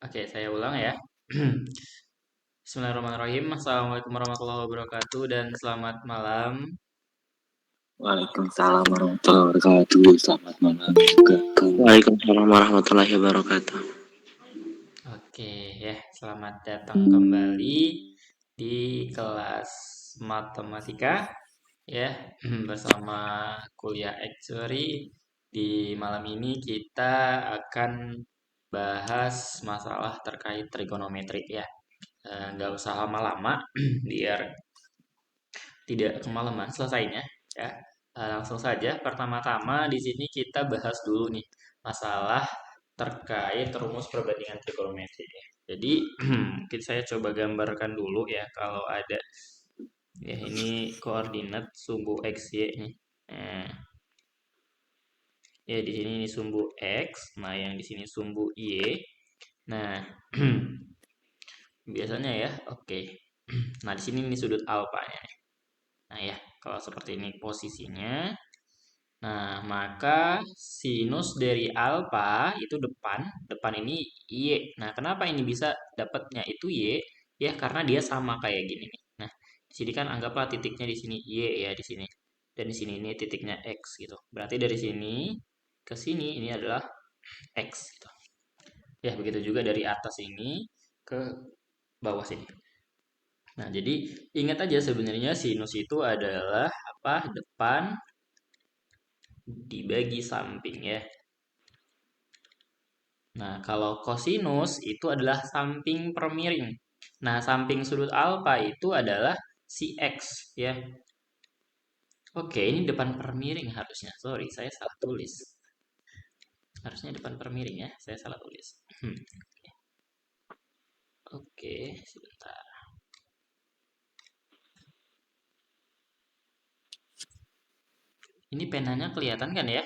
Oke, saya ulang ya. Bismillahirrahmanirrahim. Assalamualaikum warahmatullahi wabarakatuh dan selamat malam. Waalaikumsalam warahmatullahi wabarakatuh. Selamat malam juga. Waalaikumsalam warahmatullahi wabarakatuh. Oke, ya, selamat datang kembali di kelas matematika ya bersama kuliah actuary. Di malam ini kita akan bahas masalah terkait trigonometri ya. Nggak usah lama-lama biar tidak kemalaman selesainya ya. Langsung saja pertama-tama di sini kita bahas dulu nih masalah terkait rumus perbandingan trigonometri ya. Jadi mungkin saya coba gambarkan dulu ya kalau ada ya ini koordinat sumbu x y nih. Nah, ya di sini ini sumbu x, nah yang di sini sumbu y. Nah, biasanya ya, oke. Nah, di sini ini sudut alfanya. Nah ya, kalau seperti ini posisinya. Nah, maka sinus dari alfa itu depan, depan ini Y. Nah, kenapa ini bisa dapatnya itu Y? Ya, karena dia sama kayak gini nih. Nah, di sini kan anggaplah titiknya di sini Y ya di sini. Dan di sini ini titiknya X gitu. Berarti dari sini ke sini ini adalah X gitu. Ya, begitu juga dari atas ini ke bawah sini. Nah, jadi ingat aja sebenarnya sinus itu adalah apa? Depan dibagi samping ya. Nah, kalau kosinus itu adalah samping per miring. Nah, samping sudut alfa itu adalah si X ya. Oke, ini depan per miring harusnya. Sorry, saya salah tulis. Harusnya depan per miring ya, saya salah tulis. Oke, sebentar. Ini penanya kelihatan kan ya?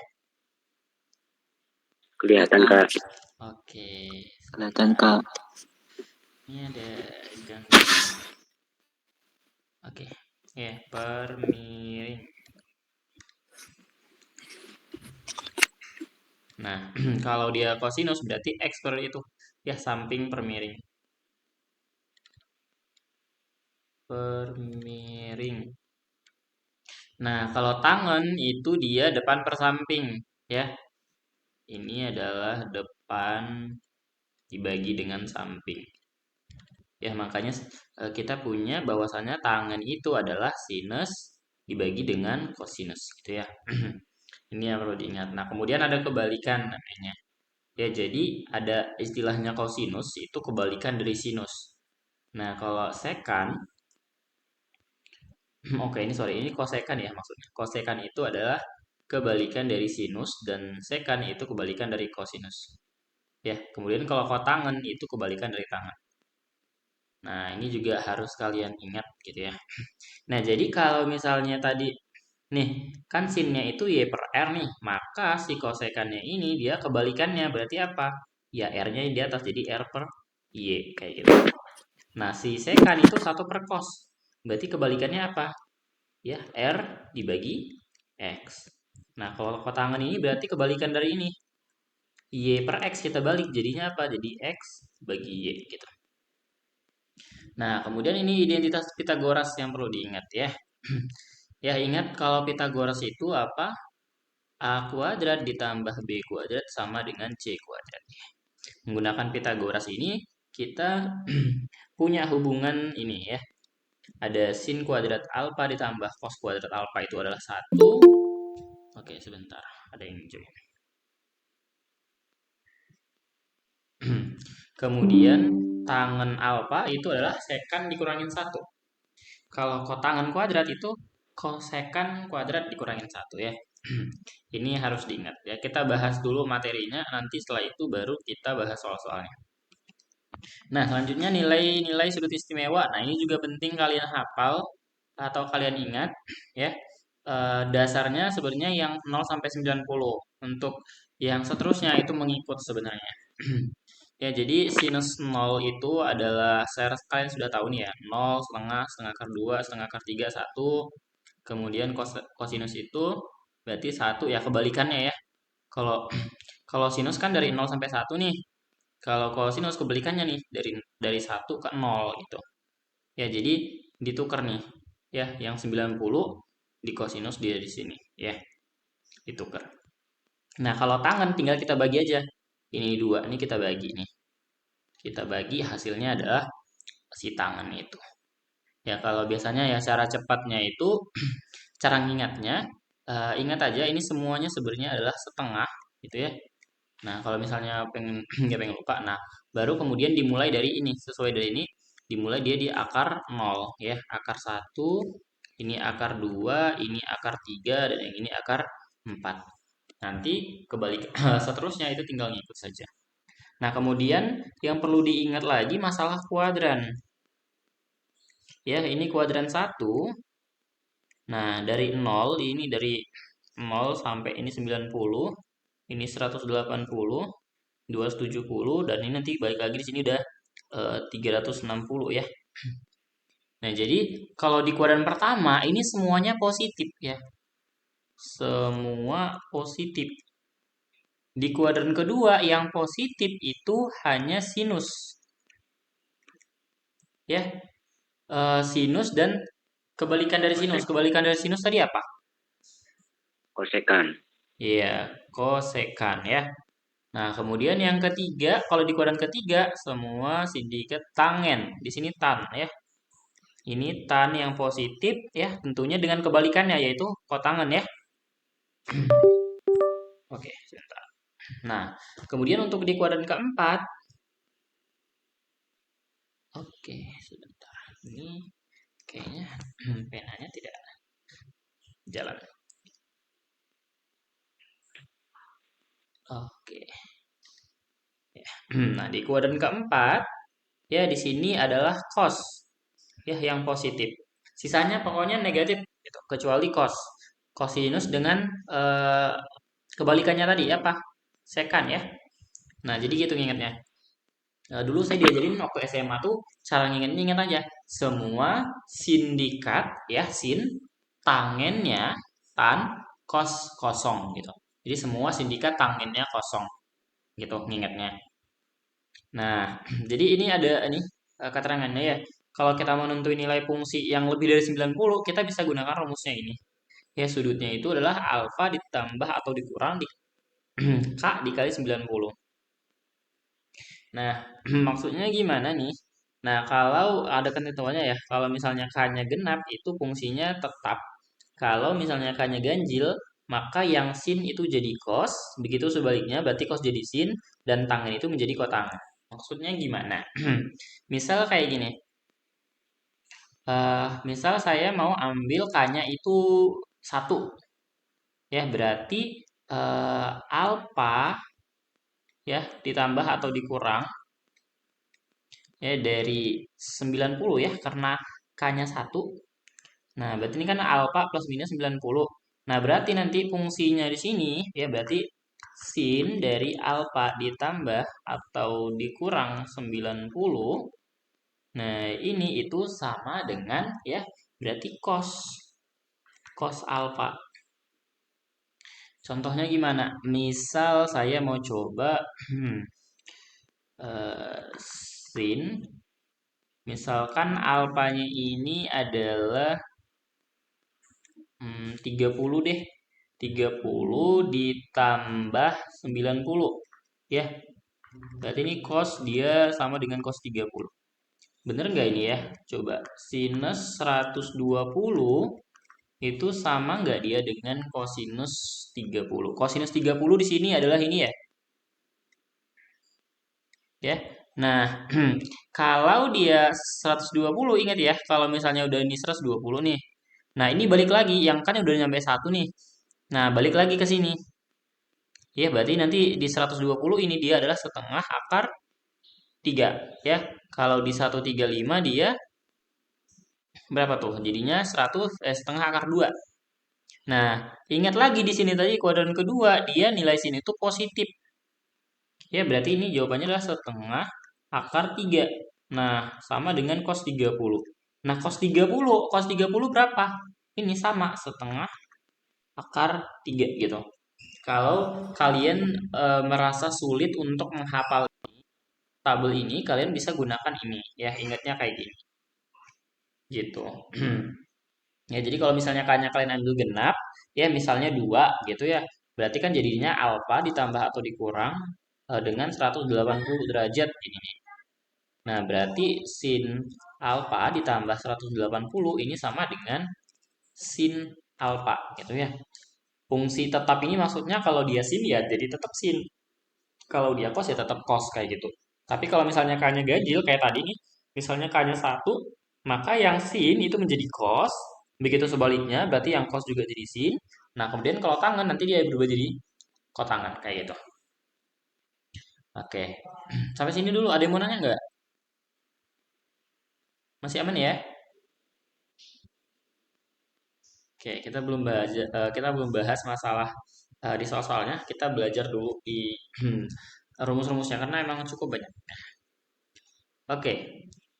Kelihatan Kak. Oke. Kelihatan Kak. Ini ada gangguan. Oke. Ya, per miring. Nah, kalau dia kosinus berarti X per itu. Ya, samping per miring. Per miring. Nah, kalau tangan itu dia depan per samping. Ya, ini adalah depan dibagi dengan samping. Ya, makanya kita punya bahwasannya tangan itu adalah sinus dibagi dengan kosinus gitu ya. Ini yang perlu diingat. Nah, kemudian ada kebalikan namanya. Ya, jadi ada istilahnya kosinus itu kebalikan dari sinus. Nah, kalau sekan, oke ini sorry, ini kosekan ya maksudnya. Kosekan itu adalah kebalikan dari sinus dan sekan itu kebalikan dari kosinus. Ya, kemudian kalau kotangen itu kebalikan dari tangan. Nah, ini juga harus kalian ingat gitu ya. Nah, jadi kalau misalnya tadi nih, kan sinnya itu Y per R nih, maka si kosekannya ini dia kebalikannya berarti apa? Ya R-nya di atas jadi R per Y kayak gitu. Nah, si sekan itu 1 per cos. Berarti kebalikannya apa? Ya, R dibagi X. Nah, kalau kotangan ini berarti kebalikan dari ini. Y per X kita balik jadinya apa? Jadi X bagi Y gitu. Nah, kemudian ini identitas Pitagoras yang perlu diingat ya. Ya, ingat kalau Pitagoras itu apa? A kuadrat ditambah B kuadrat sama dengan C kuadrat. Menggunakan Pitagoras ini, kita punya hubungan ini ya. Ada sin kuadrat alfa ditambah cos kuadrat alfa itu adalah 1. Oke, sebentar. Ada yang join. Kemudian tangan alfa itu adalah sekan dikurangin 1. Kalau kotangan kuadrat itu kosekan kuadrat dikurangin 1 ya. Ini harus diingat ya. Kita bahas dulu materinya, nanti setelah itu baru kita bahas soal-soalnya. Nah, selanjutnya nilai-nilai sudut istimewa. Nah, ini juga penting kalian hafal atau kalian ingat ya. Dasarnya sebenarnya yang 0 sampai 90. Untuk yang seterusnya itu mengikut sebenarnya. Ya, jadi sinus 0 itu adalah kalian sudah tahu nih ya. 0, setengah, setengah akar 2, setengah akar 3, 1. Kemudian kosinus itu berarti 1 ya kebalikannya ya. Kalau kalau sinus kan dari 0 sampai 1 nih. Kalau kosinus kebalikannya nih dari 1 ke 0 gitu. Ya, jadi ditukar nih. Ya, yang 90 di kosinus dia di sini, ya. Ditukar. Nah, kalau tangan tinggal kita bagi aja. Ini 2, ini kita bagi nih. Kita bagi hasilnya adalah si tangan itu. Ya, kalau biasanya ya cara cepatnya itu cara ngingatnya ingat aja ini semuanya sebenarnya adalah setengah gitu ya. Nah, kalau misalnya pengen nggak pengen lupa, nah baru kemudian dimulai dari ini, sesuai dari ini, dimulai dia di akar 0 ya, akar 1, ini akar 2, ini akar 3, dan yang ini akar 4. Nanti kebalik seterusnya itu tinggal ngikut saja. Nah, kemudian yang perlu diingat lagi masalah kuadran. Ya, ini kuadran 1. Nah, dari 0, ini dari 0 sampai ini 90, ini 180, 270, dan ini nanti balik lagi di sini udah 360 ya. Nah, jadi kalau di kuadran pertama ini semuanya positif ya. Semua positif. Di kuadran kedua yang positif itu hanya sinus. Ya. Sinus dan kebalikan dari sinus. Kebalikan dari sinus tadi apa? Kosekan. Iya, kosekan ya. Nah, kemudian yang ketiga, kalau di kuadran ketiga semua sindikat tangen. Di sini tan ya. Ini tan yang positif ya, tentunya dengan kebalikannya yaitu kotangen ya. Oke, sebentar. Nah, kemudian untuk di kuadran keempat, oke, sebentar. Ini kayaknya penanya tidak jalan. Oke. Ya. Nah, di kuadran keempat, ya di sini adalah cos, ya yang positif. Sisanya pokoknya negatif, gitu, kecuali cos. Cosinus dengan kebalikannya tadi apa? Sekan ya. Nah, jadi gitu ingatnya. Dulu saya diajarin waktu SMA tuh cara ngingetnya ingat aja. Semua sindikat ya sin tangennya tan kos kosong gitu. Jadi semua sindikat tangennya kosong gitu ngingetnya. Nah, jadi ini ada ini keterangannya ya. Kalau kita mau nentuin nilai fungsi yang lebih dari 90, kita bisa gunakan rumusnya ini. Ya, sudutnya itu adalah alfa ditambah atau dikurang di K dikali 90. Nah, maksudnya gimana nih? Nah, kalau ada ketentuannya ya, kalau misalnya K-nya genap itu fungsinya tetap. Kalau misalnya K-nya ganjil, maka yang sin itu jadi cos, begitu sebaliknya berarti cos jadi sin, dan tangan itu menjadi kotangan. Maksudnya gimana? Misal kayak gini, misal saya mau ambil K-nya itu 1, ya berarti alfa ya ditambah atau dikurang ya dari 90 ya karena K-nya 1. Nah, berarti ini kan alfa plus minus 90. Nah, berarti nanti fungsinya di sini ya berarti sin dari alfa ditambah atau dikurang 90. Nah, ini itu sama dengan ya berarti cos alfa. Contohnya gimana? Misal saya mau coba sin, misalkan alfanya ini adalah 30 deh. 30 ditambah 90 ya. Berarti ini cos dia sama dengan cos 30. Bener nggak ini ya? Coba sinus 120 itu sama nggak dia dengan kosinus 30? Kosinus 30 di sini adalah ini ya. Ya. Nah, kalau dia 120 ingat ya, kalau misalnya udah ini 120 nih. Nah, ini balik lagi yang kan udah nyampe 1 nih. Nah, balik lagi ke sini. Ya, berarti nanti di 120 ini dia adalah setengah akar 3 ya. Kalau di 135 dia berapa tuh? Jadinya setengah akar 2. Nah, ingat lagi di sini tadi kuadran kedua dia nilai sini tuh positif. Ya, berarti ini jawabannya adalah setengah akar 3. Nah, sama dengan cos 30. Nah, cos 30 berapa? Ini sama setengah akar 3 gitu. Kalau kalian merasa sulit untuk menghafal, tabel ini kalian bisa gunakan ini ya, ingatnya kayak gini gitu. Ya, jadi kalau misalnya K-nya kalian ambil genap, ya misalnya 2 gitu ya. Berarti kan jadinya alfa ditambah atau dikurang dengan 180 derajat ini nih. Nah, berarti sin alfa ditambah 180 ini sama dengan sin alfa gitu ya. Fungsi tetap ini maksudnya kalau dia sin ya jadi tetap sin. Kalau dia cos ya tetap cos kayak gitu. Tapi kalau misalnya K-nya ganjil kayak tadi nih, misalnya K-nya 1, maka yang sin itu menjadi cos. Begitu sebaliknya, berarti yang cos juga jadi sin. Nah, kemudian kalau tangan nanti dia berubah jadi kotangan kayak gitu. Oke. Sampai sini dulu. Ada yang mau nanya nggak? Masih aman ya? Oke, kita belum bahas masalah di soal-soalnya. Kita belajar dulu di rumus-rumusnya karena emang cukup banyak. Oke,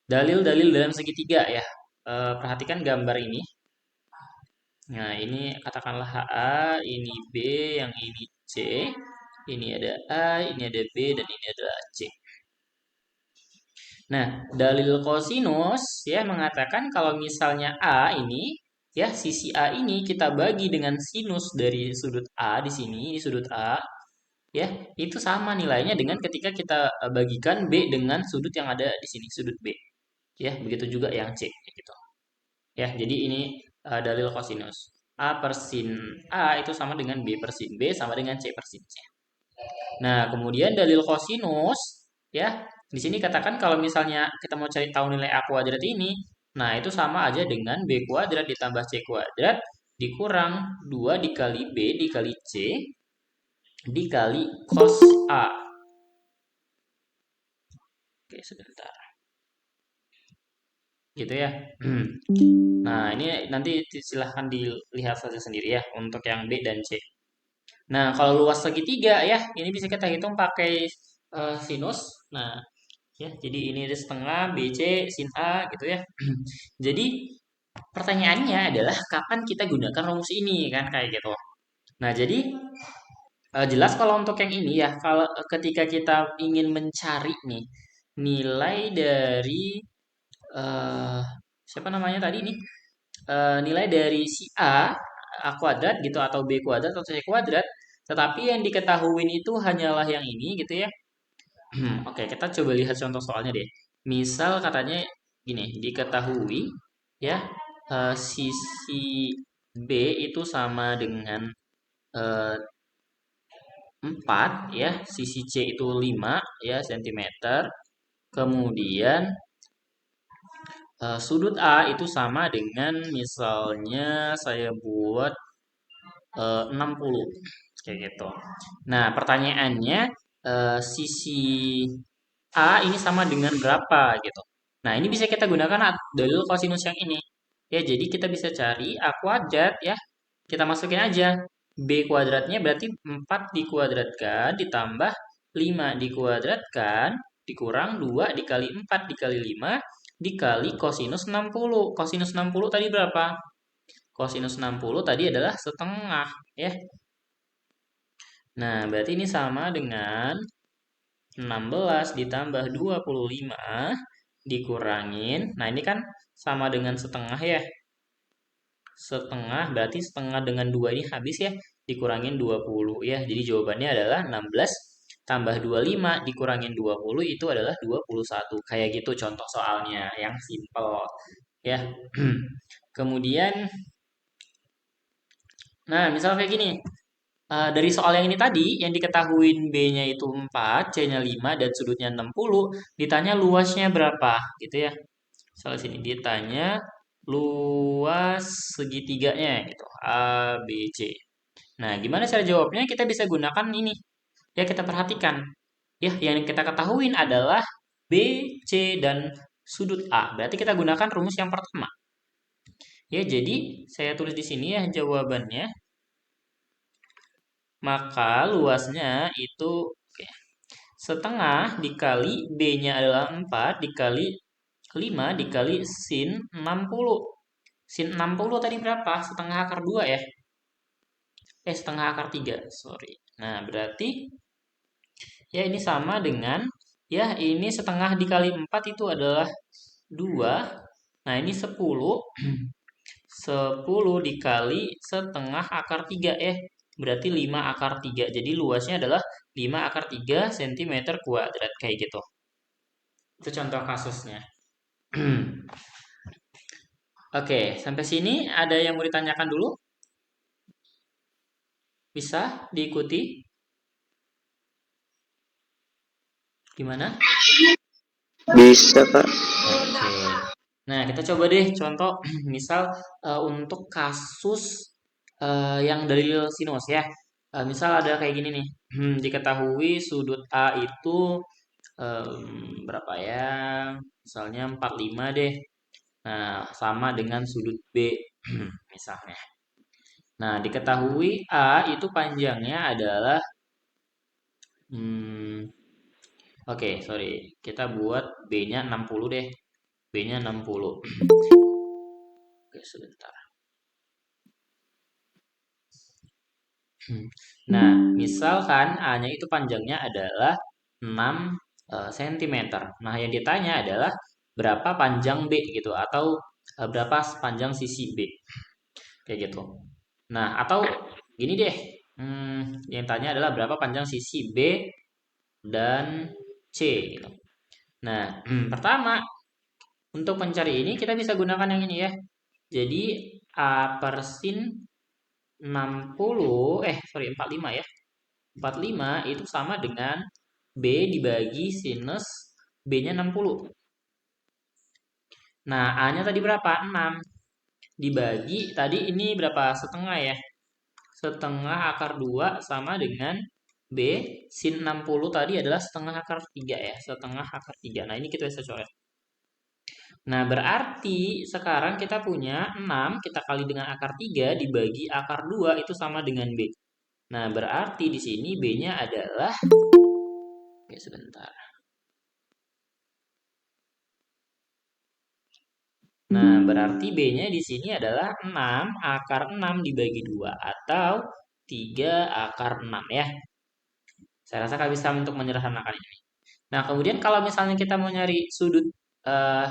dalil-dalil dalam segitiga ya. Perhatikan gambar ini. Nah, ini katakanlah A, ini B, yang ini C. Ini ada A, ini ada B, dan ini adalah C. Nah, dalil kosinus ya mengatakan kalau misalnya A ini ya sisi A ini kita bagi dengan sinus dari sudut A di sini, di sudut A ya, itu sama nilainya dengan ketika kita bagikan B dengan sudut yang ada di sini, sudut B. Ya, begitu juga yang C gitu. Ya, jadi ini dalil kosinus. A per sin A itu sama dengan B per sin B sama dengan C per sin C. Nah, kemudian dalil kosinus ya, di sini katakan kalau misalnya kita mau cari tahu nilai A kuadrat ini, nah itu sama aja dengan B kuadrat ditambah C kuadrat dikurang 2 dikali B dikali C dikali cos A. Oke, sebentar. Gitu ya. Nah, ini nanti silahkan dilihat saja sendiri ya untuk yang B dan C. Nah, kalau luas segitiga ya, ini bisa kita hitung pakai sinus. Nah, ya, jadi ini ada setengah BC sin A gitu ya. Jadi pertanyaannya adalah kapan kita gunakan rumus ini kan kayak gitu. Nah, jadi jelas kalau untuk yang ini ya, kalau ketika kita ingin mencari nih nilai dari eh siapa namanya tadi nih? Nilai dari si A kuadrat gitu atau B kuadrat atau C kuadrat, tetapi yang diketahui itu hanyalah yang ini gitu ya. Oke, kita coba lihat contoh soalnya deh. Misal katanya gini, diketahui ya sisi B itu sama dengan eh, 4 ya, sisi C itu 5 ya cm. Kemudian sudut A itu sama dengan misalnya saya buat 60 kayak gitu. Nah, pertanyaannya sisi A ini sama dengan berapa gitu. Nah, ini bisa kita gunakan dalil kosinus yang ini. Ya, jadi kita bisa cari A kuadrat ya. Kita masukin aja. B kuadratnya berarti 4 dikuadratkan ditambah 5 dikuadratkan dikurang 2 dikali 4 dikali 5 dikali kosinus 60. Kosinus 60 tadi berapa? Kosinus 60 tadi adalah setengah ya. Nah, berarti ini sama dengan 16 ditambah 25 dikurangin. Nah, ini kan sama dengan setengah ya. Setengah berarti setengah dengan 2 ini habis ya. Dikurangin 20 ya. Jadi jawabannya adalah 16 tambah 25 dikurangin 20 itu adalah 21. Kayak gitu contoh soalnya yang simple ya. Kemudian nah, misal kayak gini. Dari soal yang ini tadi, yang diketahui B-nya itu 4, C-nya 5, dan sudutnya 60, ditanya luasnya berapa, gitu ya. Soal sini ditanya luas segitiganya, gitu, A, B, C. Nah, gimana cara jawabnya? Kita bisa gunakan ini. Ya, kita perhatikan. Ya, yang kita ketahui adalah B, C, dan sudut A. Berarti kita gunakan rumus yang pertama. Ya, jadi saya tulis di sini ya jawabannya. Maka luasnya itu setengah dikali B-nya adalah 4 dikali 5 dikali sin 60. Sin 60 tadi berapa? Setengah akar 2 ya? Setengah akar 3, sorry. Nah, berarti ya ini sama dengan Ya, ini setengah dikali 4 itu adalah 2. Nah, ini 10. 10 dikali setengah akar 3 ya. Berarti 5 akar 3. Jadi luasnya adalah 5 akar 3 cm kuadrat kayak gitu. Itu contoh kasusnya. Oke, sampai sini ada yang mau ditanyakan dulu? Bisa diikuti? Gimana? Bisa, Kak. Oke. Nah, kita coba deh contoh misal untuk kasus yang dalil sinus ya. Misal ada kayak gini nih. Diketahui sudut A itu berapa ya? Misalnya 45 deh. Nah, sama dengan sudut B misalnya. Nah, diketahui A itu panjangnya adalah hmm, oke, sorry. Kita buat B-nya 60 deh. B-nya 60. Oke, sebentar. Nah, misalkan A-nya itu panjangnya adalah 6 cm. Nah, yang ditanya adalah berapa panjang B gitu atau berapa panjang sisi B. Kayak gitu. Nah, atau gini deh. Yang tanya adalah berapa panjang sisi B dan C gitu. Nah, pertama untuk mencari ini kita bisa gunakan yang ini ya. Jadi A per sin 45 ya. 45 itu sama dengan B dibagi sinus B-nya 60. Nah, A-nya tadi berapa? 6. Dibagi, tadi ini berapa? Setengah ya. Setengah akar 2 sama dengan B sin 60 tadi adalah setengah akar 3 ya. Setengah akar 3. Nah, ini kita bisa coret. Nah, berarti sekarang kita punya 6, kita kali dengan akar 3 dibagi akar 2 itu sama dengan B. Nah, berarti di sini B-nya adalah oke, sebentar. Nah, berarti B-nya di sini adalah 6 akar 6 dibagi 2 atau 3 akar 6 ya. Saya rasa kalian bisa untuk menyederhanakan ini. Nah, kemudian kalau misalnya kita mau nyari sudut eh,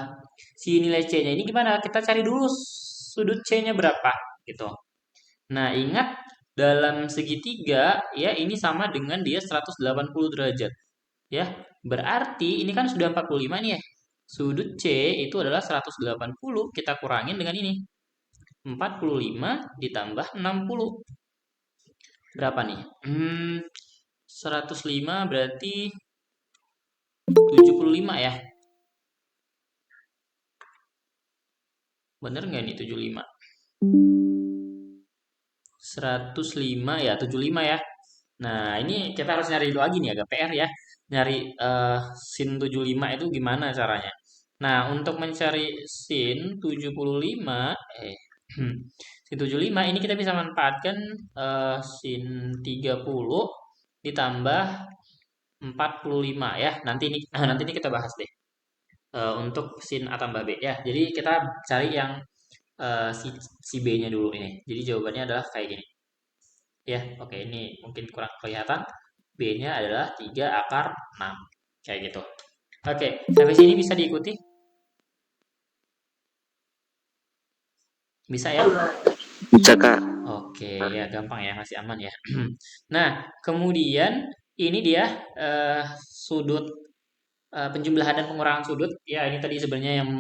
si nilai C-nya ini gimana? Kita cari dulu sudut C-nya berapa gitu. Nah, ingat dalam segitiga ya ini sama dengan dia 180 derajat. Ya, berarti ini kan sudah 45 nih ya. Sudut C itu adalah 180, kita kurangin dengan ini. 45 ditambah 60. Berapa nih? 105 berarti 75 ya. Bener nggak nih 75? 105 ya, 75 ya. Nah, ini kita harus nyari lagi nih agak PR ya. Nyari sin 75 itu gimana caranya? Nah, untuk mencari sin 75 sin 75 ini kita bisa manfaatkan sin 30 ditambah 45 ya. Nanti ini kita bahas deh. Untuk sin A tambah B ya. Jadi kita cari yang si B-nya dulu ini. Jadi jawabannya adalah kayak gini. Ya, oke ini mungkin kurang kelihatan. B-nya adalah 3 akar 6. Kayak gitu. Oke, sampai sini bisa diikuti? Bisa ya? Bisa, Kak. Oke, ya gampang ya, masih aman ya. Nah, kemudian ini dia sudut penjumlahan dan pengurangan sudut. Ya, ini tadi sebenarnya yang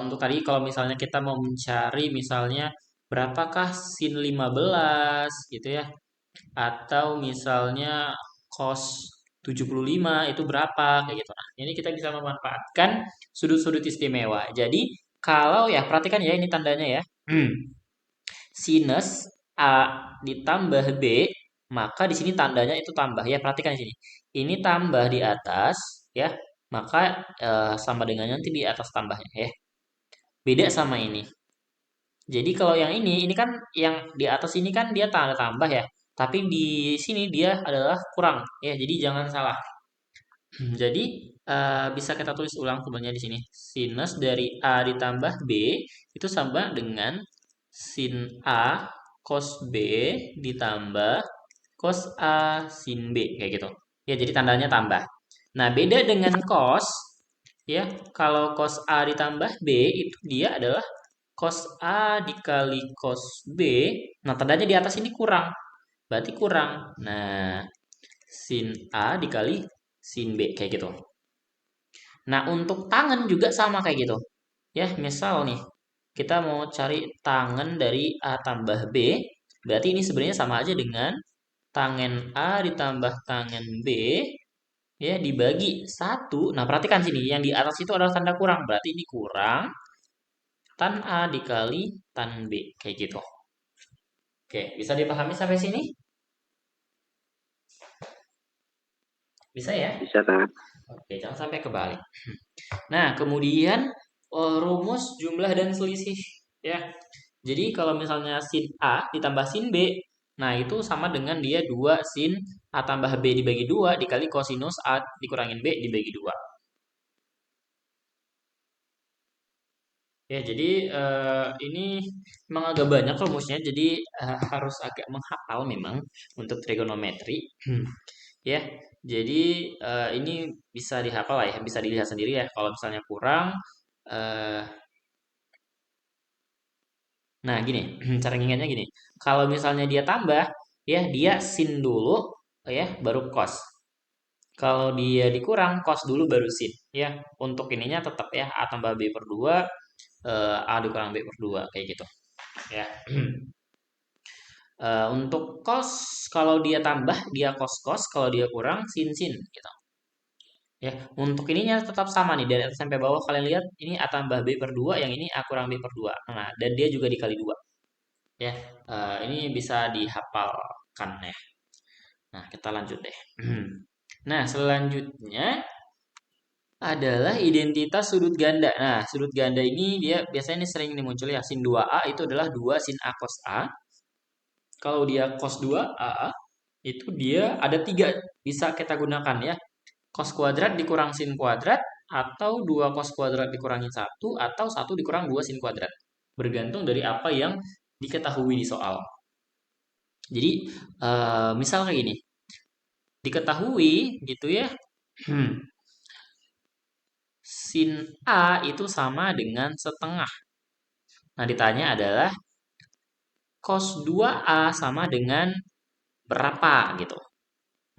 untuk tadi kalau misalnya kita mau mencari misalnya berapakah sin 15 gitu ya. Atau misalnya cos 75 itu berapa kayak gitu. Nah, ini kita bisa memanfaatkan sudut-sudut istimewa. Jadi, kalau ya perhatikan ya ini tandanya ya. Sinus A ditambah B, maka di sini tandanya itu tambah ya. Perhatikan di sini. Ini tambah di atas ya, maka sama dengan nanti di atas tambahnya ya. Beda sama ini. Jadi kalau yang ini kan yang di atas ini kan dia tanda tambah ya. Tapi di sini dia adalah kurang ya. Jadi jangan salah. Jadi bisa kita tulis ulang sebenarnya di sini. Sinus dari A ditambah B itu sama dengan sin A cos B ditambah cos A sin B kayak gitu. Ya, jadi tandanya tambah. Nah, beda dengan cos, ya. Kalau cos A ditambah B, itu dia adalah cos A dikali cos B. Nah, tandanya di atas ini kurang. Berarti kurang. Nah, sin A dikali sin B, kayak gitu. Nah, untuk tangen juga sama kayak gitu. Ya, misal nih, kita mau cari tangen dari A tambah B, berarti ini sebenarnya sama aja dengan tangen A ditambah tangen B, ya, dibagi 1. Nah, perhatikan sini, yang di atas itu adalah tanda kurang, berarti ini kurang tan A dikali tan B, kayak gitu. Oke, bisa dipahami sampai sini? Bisa ya? Bisa, Kak. Oke, jangan sampai kebalik. Nah, kemudian rumus jumlah dan selisih, ya. Jadi kalau misalnya sin A ditambah sin B, nah itu sama dengan dia 2 sin A tambah B dibagi 2 dikali kosinus A dikurangin B dibagi 2. Ya, jadi ini memang agak banyak rumusnya, jadi harus agak menghafal memang untuk trigonometri. Ya, jadi ini bisa dihafal lah ya, bisa dilihat sendiri ya. Kalau misalnya kurang, eh, nah gini, cara ngingetnya gini. Kalau misalnya dia tambah, ya dia sin dulu, ya baru cos. Kalau dia dikurang, cos dulu baru sin. Ya, untuk ininya tetap ya A tambah B per 2, A dikurang B per 2, kayak gitu. Ya. Untuk cos, kalau dia tambah, dia cos-cos. Kalau dia kurang, sin-sin. Gitu. Ya, untuk ininya tetap sama nih dari atas sampai bawah kalian lihat ini A tambah B per 2, yang ini A kurang B per 2. Nah, dan dia juga dikali 2. Ya, ini bisa dihafalkan ya. Nah, kita lanjut deh. Nah, selanjutnya adalah identitas sudut ganda. Nah, sudut ganda ini dia biasanya ini sering muncul ya. Sin 2A itu adalah 2 sin A cos A. Kalau dia cos 2A, itu dia ada 3 bisa kita gunakan ya. Cos kuadrat dikurang sin kuadrat, atau 2 cos kuadrat dikurangi 1, atau 1 dikurang 2 sin kuadrat. Bergantung dari apa yang diketahui di soal. Jadi, misal kayak gini. Diketahui gitu ya. Sin A itu sama dengan setengah. Nah, ditanya adalah cos 2A sama dengan berapa gitu.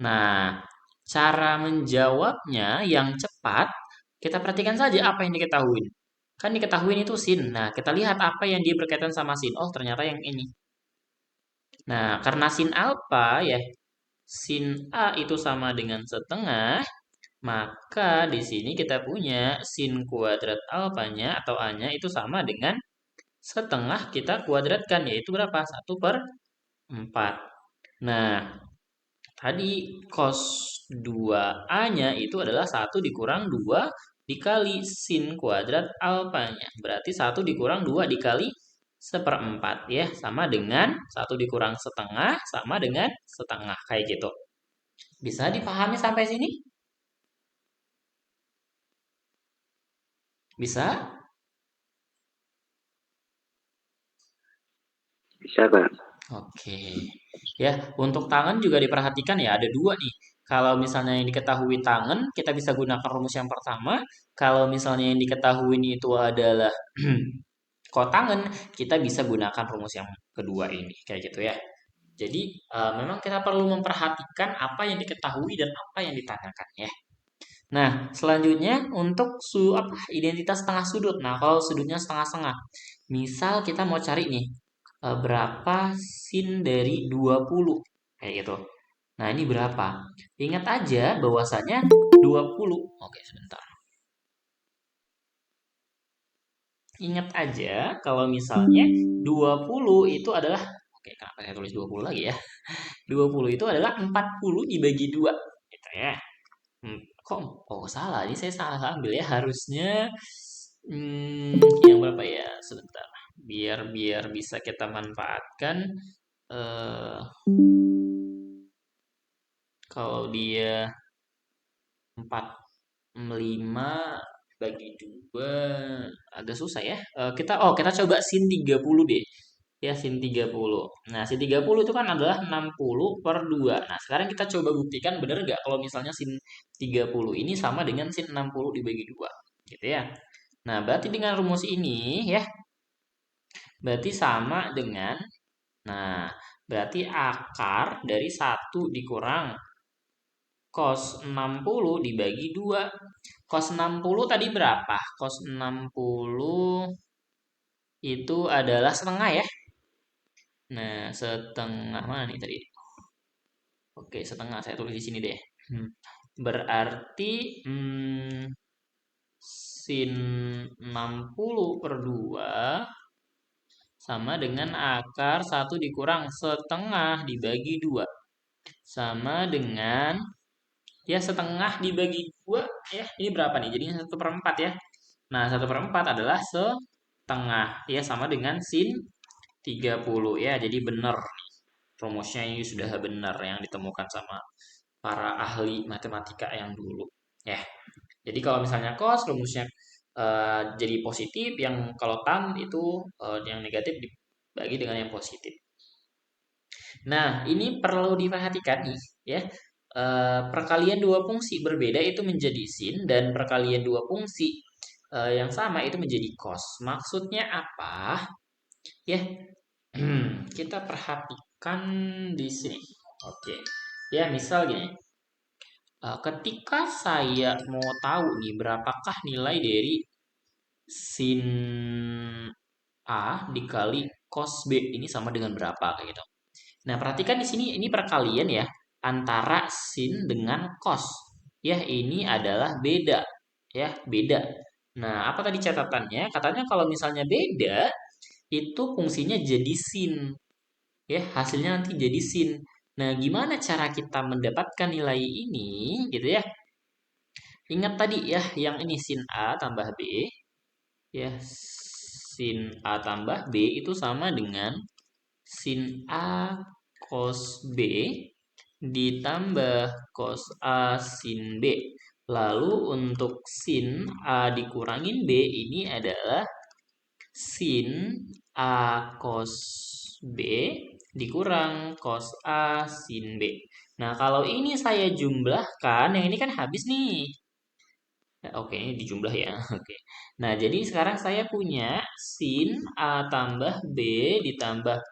Nah, cara menjawabnya yang cepat, kita perhatikan saja apa yang diketahui. Kan diketahui itu sin. Nah, kita lihat apa yang dia berkaitan sama sin. Oh, ternyata yang ini. Nah, karena sin alfa ya, sin A itu sama dengan setengah, maka di sini kita punya sin kuadrat alfanya atau A-nya itu sama dengan setengah kita kuadratkan, yaitu berapa? 1/4. Nah, tadi cos 2A-nya itu adalah 1 dikurang 2 dikali sin kuadrat alfanya. Berarti 1 dikurang 2 dikali 1/4 ya. Sama dengan 1 dikurang setengah sama dengan setengah. Kayak gitu. Bisa dipahami sampai sini? Bisa? Bisa, Kak. Oke. Ya, untuk tangan juga diperhatikan ya, ada 2 nih. Kalau misalnya yang diketahui tangan, kita bisa gunakan rumus yang pertama. Kalau misalnya yang diketahui itu adalah kotangan, kita bisa gunakan rumus yang kedua ini, kayak gitu ya. Jadi, memang kita perlu memperhatikan apa yang diketahui dan apa yang ditanyakan ya. Nah, selanjutnya untuk identitas setengah sudut. Nah, kalau sudutnya setengah-setengah. Misal kita mau cari nih, berapa sin dari 20, kayak gitu. Nah, ini berapa? Ingat aja bahwasanya 20. Oke, sebentar. Ingat aja kalau misalnya 20 itu adalah, oke, kenapa saya tulis 20 lagi ya? 20 itu adalah 40 dibagi 2 gitu ya. Kok oh salah, ini saya salah ambil ya. Harusnya yang berapa ya? Sebentar. Biar biar bisa kita manfaatkan, eh kalau dia 45 bagi 2 agak susah ya. Kita coba sin 30 deh. Ya, sin 30. Nah, sin 30 itu kan adalah 60 per 2. Nah, sekarang kita coba buktikan benar nggak kalau misalnya sin 30 ini sama dengan sin 60 dibagi 2. Gitu ya. Nah, berarti dengan rumus ini ya, berarti sama dengan, nah, berarti akar dari 1 dikurang cos 60 dibagi 2. Cos 60 tadi berapa? Cos 60 itu adalah setengah ya. Nah, setengah mana nih tadi? Oke, setengah saya tulis di sini deh. Berarti sin 60 per 2 sama dengan akar 1 dikurang setengah dibagi 2. Sama dengan, ya setengah dibagi 2, ya ini berapa nih? Jadinya 1/4 ya. Nah, 1/4 adalah setengah. Ya, sama dengan sin 30 ya. Jadi benar nih. Rumusnya ini sudah benar yang ditemukan sama para ahli matematika yang dulu. Ya. Jadi kalau misalnya cos rumusnya jadi positif, yang kalau tan itu yang negatif dibagi dengan yang positif. Nah, ini perlu diperhatikan nih ya. Perkalian dua fungsi berbeda itu menjadi sin dan perkalian dua fungsi yang sama itu menjadi cos. Maksudnya apa? Ya, kita perhatikan di sini. Oke. Ya, misal gini. Ketika saya mau tahu nih berapakah nilai dari sin A dikali cos B ini sama dengan berapa kayak gitu. Nah, perhatikan di sini ini perkalian ya antara sin dengan cos. Ya, ini adalah beda. Ya, beda. Nah, apa tadi catatannya? Katanya kalau misalnya beda, itu fungsinya jadi sin. Ya, hasilnya nanti jadi sin. Nah, gimana cara kita mendapatkan nilai ini gitu ya? Ingat tadi ya, yang ini sin A tambah B. Ya, sin A tambah B itu sama dengan sin A cos B ditambah cos A sin B. Lalu untuk sin A dikurangin B ini adalah sin A cos B dikurang cos A sin B. Nah, kalau ini saya jumlahkan, yang ini kan habis nih. Oke, ini dijumlah ya. Oke. Nah, jadi sekarang saya punya sin A tambah B ditambah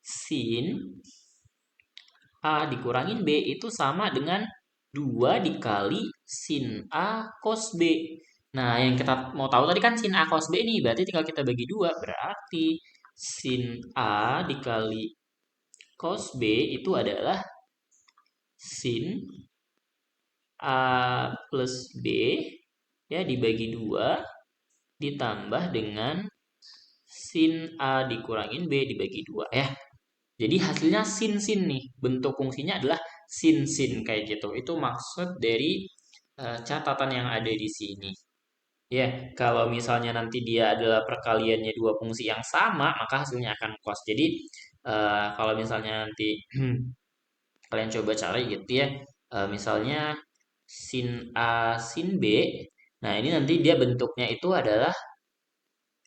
sin A dikurangin B itu sama dengan 2 dikali sin A cos B. Nah, yang kita mau tahu tadi kan sin A cos B nih, berarti tinggal kita bagi 2. Berarti sin A dikali cos B itu adalah sin A plus B ya dibagi 2 ditambah dengan sin A dikurangin B dibagi 2 ya. Jadi hasilnya sin-sin nih. Bentuk fungsinya adalah sin-sin kayak gitu. Itu maksud dari catatan yang ada di sini. Ya, kalau misalnya nanti dia adalah perkaliannya dua fungsi yang sama, maka hasilnya akan cos. Jadi kalau misalnya nanti kalian coba cari gitu ya. Misalnya sin A sin B. Nah, ini nanti dia bentuknya itu adalah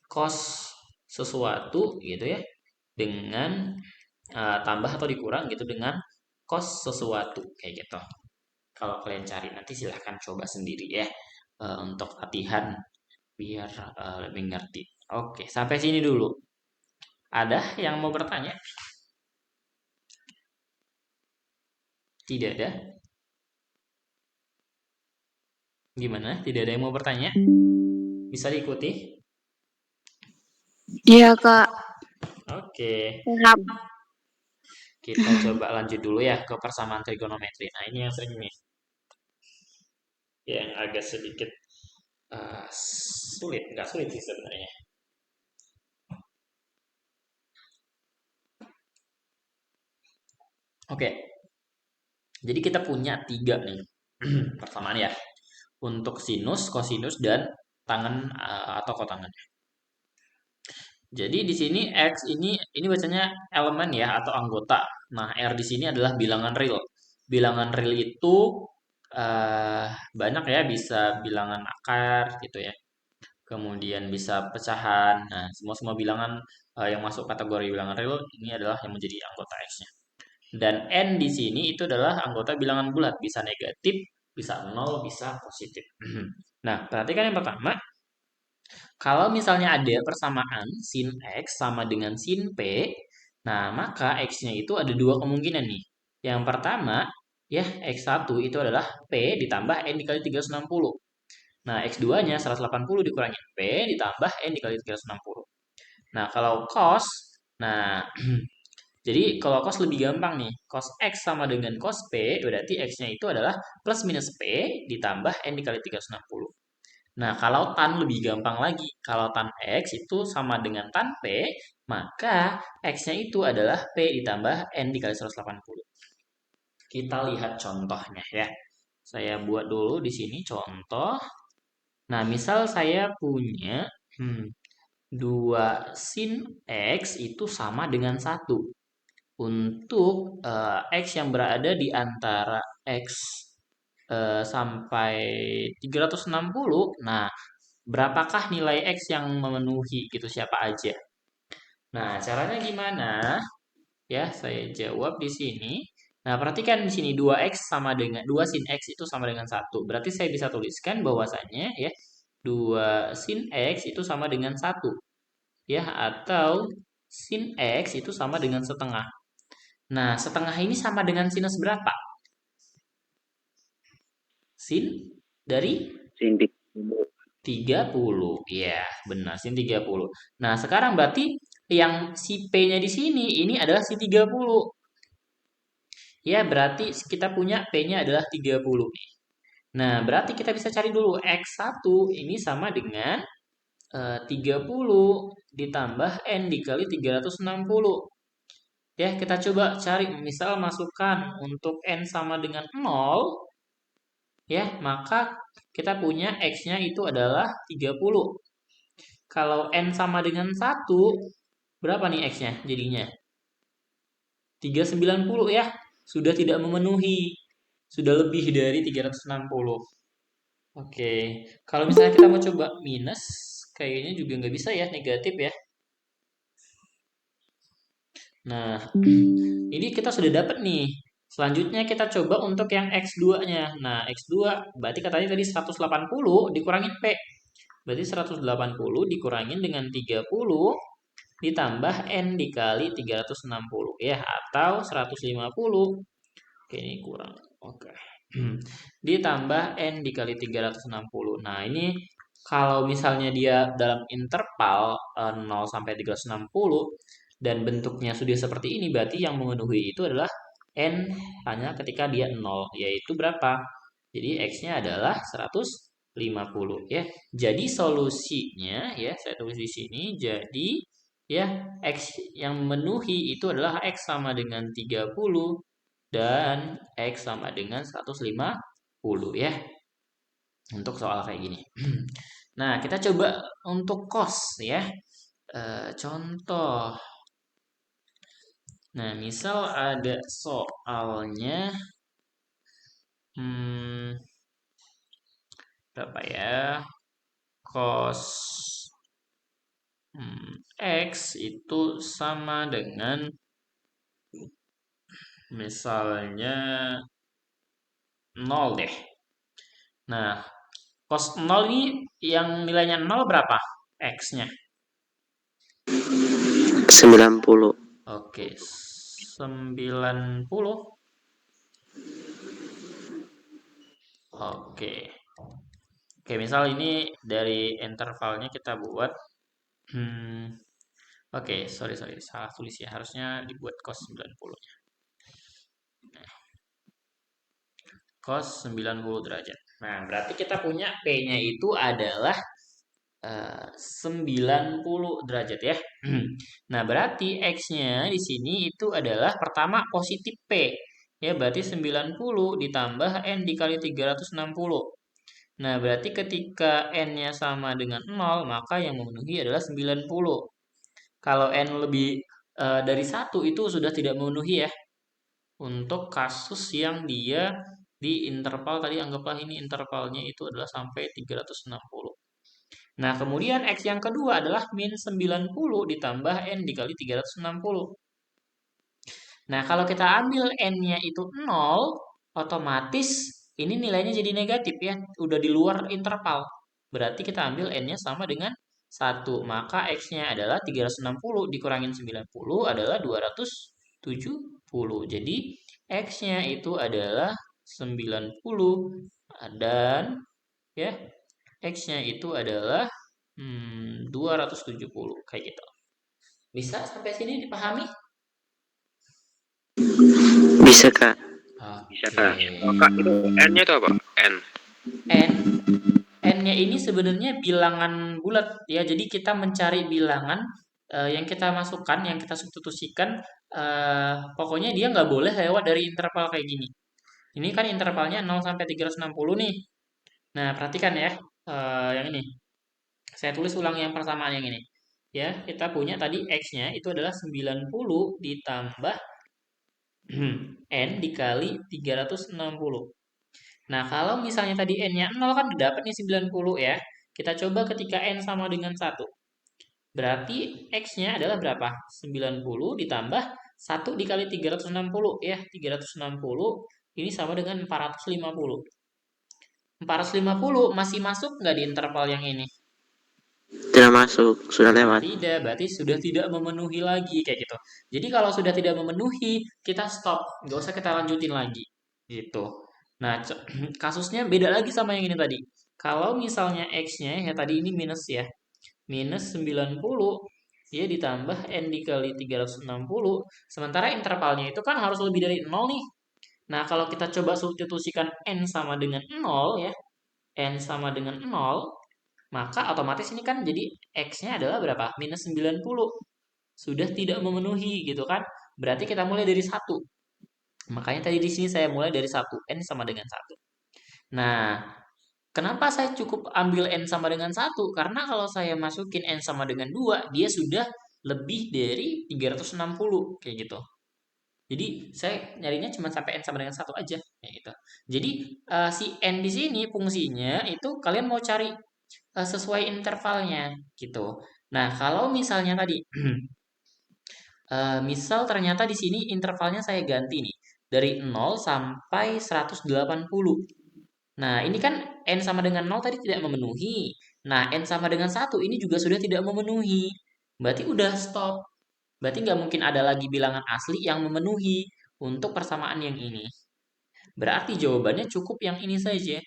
cos sesuatu gitu ya dengan tambah atau dikurang gitu dengan cos sesuatu kayak gitu. Kalau kalian cari nanti silahkan coba sendiri ya untuk latihan biar lebih ngerti. Oke, sampai sini dulu. Ada yang mau bertanya? Tidak ada? Gimana? Tidak ada yang mau bertanya? Bisa diikuti? Iya, Kak. Oke. Siap. Kita coba lanjut dulu ya ke persamaan trigonometri. Nah, ini yang sering nih. Yang agak sedikit sulit. Nggak sulit sih sebenarnya. Oke. Jadi kita punya 3 nih persamaan ya. Untuk sinus, kosinus, dan tangen atau kotangan. Jadi di sini X ini bacanya elemen ya atau anggota. Nah, R di sini adalah bilangan real. Bilangan real itu banyak ya, bisa bilangan akar gitu ya. Kemudian bisa pecahan. Nah, semua bilangan yang masuk kategori bilangan real ini adalah yang menjadi anggota X-nya. Dan N di sini itu adalah anggota bilangan bulat, bisa negatif, bisa 0, bisa positif. Nah, perhatikan yang pertama, kalau misalnya ada persamaan sin X sama dengan sin P, nah maka X-nya itu ada dua kemungkinan nih. Yang pertama, ya X1 itu adalah P ditambah N dikali 360. Nah, X2-nya 180 dikurangi P ditambah N dikali 360. Nah, kalau cos, nah jadi kalau cos lebih gampang nih. Cos X sama dengan cos P, berarti X-nya itu adalah plus minus P ditambah N dikali 360. Nah, kalau tan lebih gampang lagi. Kalau tan X itu sama dengan tan P, maka X-nya itu adalah P ditambah N dikali 180. Kita lihat contohnya ya. Saya buat dulu di sini contoh. Nah, misal saya punya 2 sin X itu sama dengan 1. Untuk X yang berada di antara X sampai 360, nah berapakah nilai X yang memenuhi gitu siapa aja? Nah, caranya gimana? Ya, saya jawab di sini. Nah, perhatikan di sini 2X sama dengan 2 sin X itu sama dengan 1. Berarti saya bisa tuliskan bahwasannya ya 2 sin X itu sama dengan 1. Ya, atau sin X itu sama dengan setengah. Nah, setengah ini sama dengan sinus berapa? Sin dari Sin 30. Iya, benar, sin 30. Nah, sekarang berarti yang si P-nya di sini ini adalah si 30. Ya, berarti kita punya P-nya adalah 30 nih. Nah, berarti kita bisa cari dulu X1 ini sama dengan 30 ditambah N dikali 360. Ya, kita coba cari misal masukkan untuk N sama dengan 0. Ya, maka kita punya X-nya itu adalah 30. Kalau N sama dengan 1, berapa nih X-nya jadinya? 390 ya. Sudah tidak memenuhi. Sudah lebih dari 360. Oke. Kalau misalnya kita mau coba minus, kayaknya juga nggak bisa ya, negatif ya. Nah, ini kita sudah dapat nih. Selanjutnya kita coba untuk yang X2-nya. Nah, X2 berarti katanya tadi 180 dikurangin P. Berarti 180 dikurangin dengan 30 ditambah N dikali 360 ya, atau 150. Oke, ini kurang. Oke. Ditambah N dikali 360. Nah, ini kalau misalnya dia dalam interval 0 sampai 360 dan bentuknya sudah seperti ini, berarti yang memenuhi itu adalah N hanya ketika dia 0, yaitu berapa? Jadi X-nya adalah 150 ya. Jadi solusinya ya, saya tulis di sini, jadi ya X yang memenuhi itu adalah X sama dengan 30 dan X sama dengan 150 ya. Untuk soal kayak gini. Nah, kita coba untuk cos ya. Contoh. Nah, misal ada soalnya berapa ya? Cos X itu sama dengan misalnya 0 deh. Nah, cos 0 ini yang nilainya 0 berapa? X-nya. 90. Oke, 90. Oke. Oke, misal ini dari intervalnya kita buat oke, sorry, salah tulis ya. Harusnya dibuat cos 90-nya. Cos 90 derajat. Nah, berarti kita punya P-nya itu adalah 90 derajat ya. Nah, berarti X-nya di sini itu adalah pertama positif P. Ya, berarti 90 ditambah N dikali 360. Nah, berarti ketika N-nya sama dengan 0, maka yang memenuhi adalah 90. Kalau N lebih dari 1 itu sudah tidak memenuhi ya. Untuk kasus yang dia di interval tadi, anggaplah ini intervalnya itu adalah sampai 360. Nah, kemudian X yang kedua adalah min 90 ditambah N dikali 360. Nah, kalau kita ambil N-nya itu 0, otomatis ini nilainya jadi negatif ya. Udah di luar interval. Berarti kita ambil N-nya sama dengan 1. Maka X-nya adalah 360 dikurangin 90 adalah 270. Jadi, X-nya itu adalah 90. Dan ya, X-nya itu adalah 270. Kayak gitu. Bisa sampai sini dipahami? Bisa Kak. Bisa Oke. Kak. Oh, Kak, itu N-nya itu apa? N. N N-nya ini sebenarnya bilangan bulat ya. Jadi kita mencari bilangan yang kita masukkan, yang kita substitusikan, pokoknya dia nggak boleh lewat dari interval kayak gini. Ini kan intervalnya 0 sampai 360 nih. Nah, perhatikan ya, yang ini. Saya tulis ulang yang persamaan yang ini. Ya, kita punya tadi X-nya itu adalah 90 ditambah N dikali 360. Nah, kalau misalnya tadi N-nya 0 kan udah dapat nih 90 ya. Kita coba ketika N sama dengan 1. Berarti X-nya adalah berapa? 90 ditambah 1 dikali 360 ya. 360 ini sama dengan 450. 450 masih masuk nggak di interval yang ini? Tidak masuk, sudah Nah, lewat. tidak, berarti sudah tidak memenuhi lagi kayak gitu. Jadi kalau sudah tidak memenuhi, kita stop, nggak usah kita lanjutin lagi, gitu. Nah, kasusnya beda lagi sama yang ini tadi. Kalau misalnya X-nya ya tadi ini minus ya, minus 90 ya ditambah N dikali 360, sementara intervalnya itu kan harus lebih dari 0 nih. Nah, kalau kita coba substitusikan N sama dengan 0 ya, N sama dengan 0, maka otomatis ini kan jadi X-nya adalah berapa? Minus 90. Sudah tidak memenuhi gitu kan. Berarti kita mulai dari 1. Makanya tadi di sini saya mulai dari 1. N sama dengan 1. Nah, kenapa saya cukup ambil N sama dengan 1? Karena kalau saya masukin N sama dengan 2, dia sudah lebih dari 360. Kayak gitu. Jadi, saya nyarinya cuma sampai N sama dengan 1 aja. Kayak gitu. Jadi, si N di sini fungsinya itu kalian mau cari sesuai intervalnya gitu. Nah, kalau misalnya tadi misal ternyata di sini intervalnya saya ganti nih dari 0 sampai 180. Nah, ini kan N sama dengan 0 tadi tidak memenuhi. Nah, N sama dengan 1 ini juga sudah tidak memenuhi. Berarti udah stop. Berarti nggak mungkin ada lagi bilangan asli yang memenuhi untuk persamaan yang ini. Berarti jawabannya cukup yang ini saja.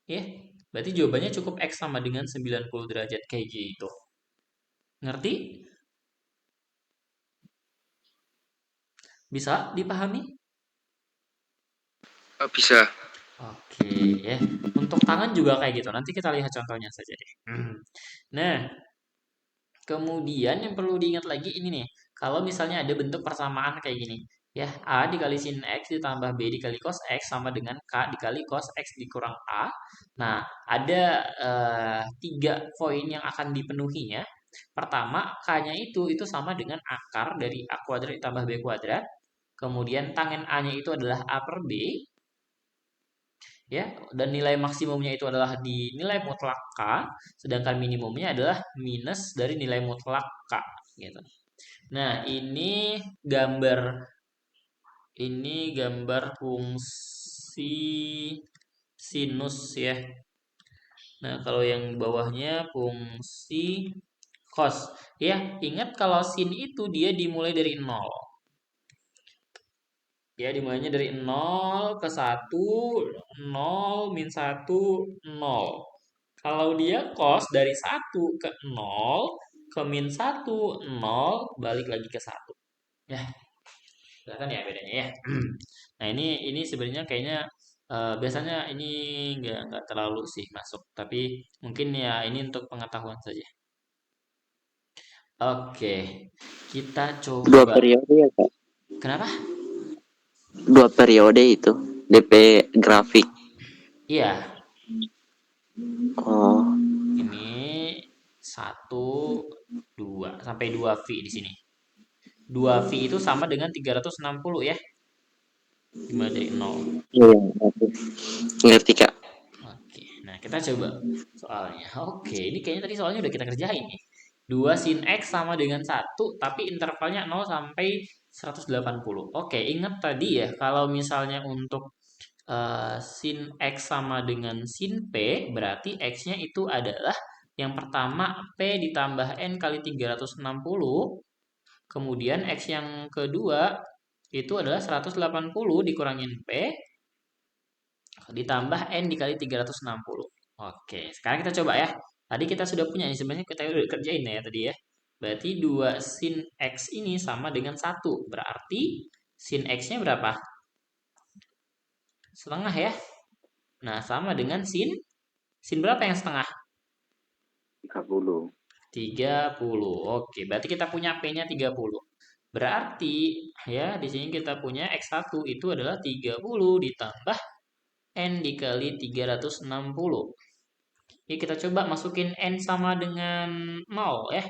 Ya, berarti jawabannya cukup X sama dengan 90 derajat kayak gitu. Ngerti? Bisa dipahami? Bisa. Oke ya. Untuk tangan juga kayak gitu. Nanti kita lihat contohnya saja deh. Nah, kemudian yang perlu diingat lagi ini nih. Kalau misalnya ada bentuk persamaan kayak gini. Ya, A dikali sin X ditambah B dikali cos X sama dengan K dikali cos X dikurang A. Nah, ada tiga poin yang akan dipenuhinya. Pertama, K-nya itu sama dengan akar dari A kuadrat ditambah B kuadrat. Kemudian tangen A-nya itu adalah A per B. Ya, dan nilai maksimumnya itu adalah di nilai mutlak K, sedangkan minimumnya adalah minus dari nilai mutlak K, gitu. Nah, ini gambar fungsi sinus ya. Nah, kalau yang bawahnya fungsi cos. Ya, ingat kalau sin itu dia dimulai dari 0. Ya, dimulainya dari 0 ke 1, 0, min 1, 0. Kalau dia cos dari 1 ke 0, ke min 1, 0, balik lagi ke 1. Ya, kelihatan ya bedanya ya. Nah, ini sebenarnya kayaknya biasanya ini nggak terlalu sih masuk, tapi mungkin ya ini untuk pengetahuan saja. Oke, kita Dua coba. periode ya Kak. Kenapa? Dua periode itu. DP grafik. Iya, Oh, ini 1, 2 sampai 2V di sini. 2V itu sama dengan 360 ya. Dimulai dari 0. iya. Ngerti Kak. Oke. Nah, kita coba soalnya. Oke, ini kayaknya tadi soalnya udah kita kerjain nih. 2 sin X sama dengan 1, tapi intervalnya 0 sampai 180. Oke, ingat tadi ya, kalau misalnya untuk sin X sama dengan sin P, berarti X-nya itu adalah yang pertama P ditambah N kali 360, kemudian X yang kedua itu adalah 180 dikurangin P, ditambah N dikali 360. Oke, sekarang kita coba ya. Tadi kita sudah punya, ini sebenarnya kita udah kerjain ya tadi ya. Berarti 2 sin X ini sama dengan 1. Berarti sin X-nya berapa? Setengah ya. Nah, sama dengan sin berapa yang setengah? 30. 30. Oke, berarti kita punya P-nya 30. Berarti ya di sini kita punya X1 itu adalah 30 ditambah N dikali 360. Oke, kita coba masukin N sama dengan 0 ya.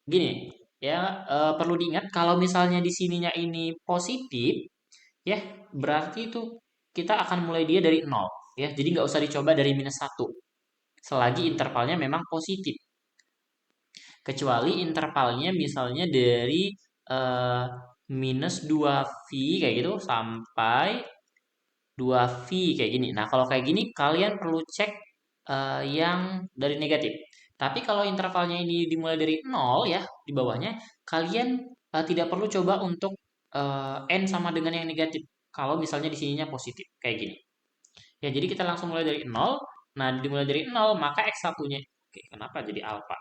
Gini, ya perlu diingat kalau misalnya di sininya ini positif, ya berarti itu kita akan mulai dia dari 0. Ya, jadi nggak usah dicoba dari -1. Selagi intervalnya memang positif. Kecuali intervalnya misalnya dari eh, -2V kayak gitu sampai 2V kayak gini. Nah, kalau kayak gini kalian perlu cek yang dari negatif. Tapi kalau intervalnya ini dimulai dari 0 ya, di bawahnya, kalian tidak perlu coba untuk N sama dengan yang negatif. Kalau misalnya di sininya positif, kayak gini. Ya, jadi kita langsung mulai dari 0. Nah, dimulai dari 0, maka X1-nya. Oke, kenapa jadi alfa?